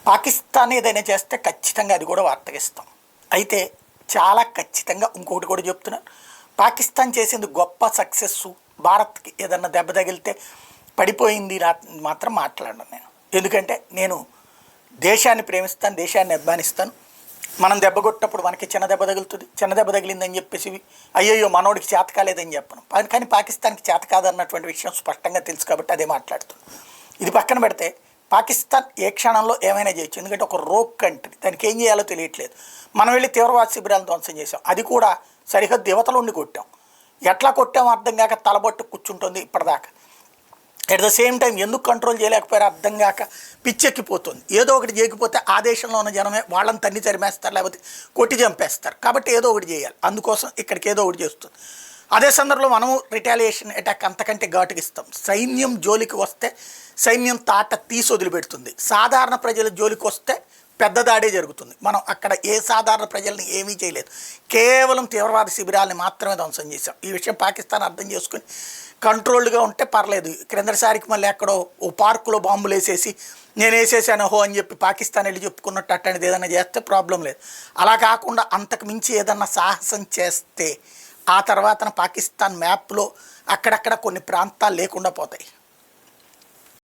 పాకిస్తాన్ ఏదైనా చేస్తే ఖచ్చితంగా అది కూడా వార్తకిస్తాం. అయితే చాలా ఖచ్చితంగా ఇంకొకటి కూడా చెప్తున్నాను. పాకిస్తాన్ చేసింది గొప్ప సక్సెస్సు. భారత్కి ఏదన్నా దెబ్బ తగిలితే పడిపోయింది మాత్రం మాట్లాడను నేను. ఎందుకంటే నేను దేశాన్ని ప్రేమిస్తాను, దేశాన్ని అభిమానిస్తాను. మనం దెబ్బ కొట్టినప్పుడు మనకి చిన్న దెబ్బ తగులుతుంది. చిన్న దెబ్బ తగిలిందని చెప్పేసి అయ్యయ్యో మనోడికి చేత కాలేదని చెప్పను. కానీ పాకిస్తాన్కి చేత కాదన్నటువంటి విషయం స్పష్టంగా తెలుసు కాబట్టి అదే మాట్లాడుతున్నాను. ఇది పక్కన పెడితే పాకిస్తాన్ ఏ క్షణంలో ఏమైనా చేయొచ్చు. ఎందుకంటే ఒక రోగ్ కంట్రీ, దానికి ఏం చేయాలో తెలియట్లేదు. మనం వెళ్ళి తీవ్రవాద శిబిరాలను ధ్వంసం చేసాం. అది కూడా సరిహద్దు యువతలు ఉండి కొట్టాం. ఎట్లా కొట్టామో అర్థం కాక తలబట్టు కూర్చుంటుంది ఇప్పటిదాకా. ఎట్ ద సేమ్ టైం ఎందుకు కంట్రోల్ చేయలేకపోయారో అర్థం కాక పిచ్చెక్కిపోతుంది. ఏదో ఒకటి చేయకపోతే ఆ దేశంలో ఉన్న జనమే వాళ్ళని తన్ని తరిమేస్తారు, లేకపోతే కొట్టి చంపేస్తారు. కాబట్టి ఏదో ఒకటి చేయాలి. అందుకోసం ఇక్కడికి ఏదో ఒకటి చేస్తుంది. అదే సందర్భంలో మనము రిటాలియేషన్ అటాక్ అంతకంటే ఘాటుకిస్తాం. సైన్యం జోలికి వస్తే సైన్యం తాట తీసి వదిలిపెడుతుంది. సాధారణ ప్రజల జోలికి వస్తే పెద్ద దాడే జరుగుతుంది. మనం అక్కడ ఏ సాధారణ ప్రజల్ని ఏమీ చేయలేదు. కేవలం తీవ్రవాద శిబిరాలని మాత్రమే ధ్వంసం చేశాం. ఈ విషయం పాకిస్తాన్ అర్థం చేసుకుని కంట్రోల్డ్గా ఉంటే పర్లేదు. క్రిందసారికి మళ్ళీ ఎక్కడో ఓ పార్కులో బాంబులు వేసేసి నేను వేసేసాను హో అని చెప్పి పాకిస్తాన్ వెళ్ళి చెప్పుకున్నట్టు అట్టనేది ఏదైనా చేస్తే ప్రాబ్లం లేదు. అలా కాకుండా అంతకు మించి ఏదన్నా సాహసం చేస్తే ఆ తర్వాత పాకిస్తాన్ మ్యాప్లో అక్కడక్కడ కొన్ని ప్రాంతాలు లేకుండా పోతాయి.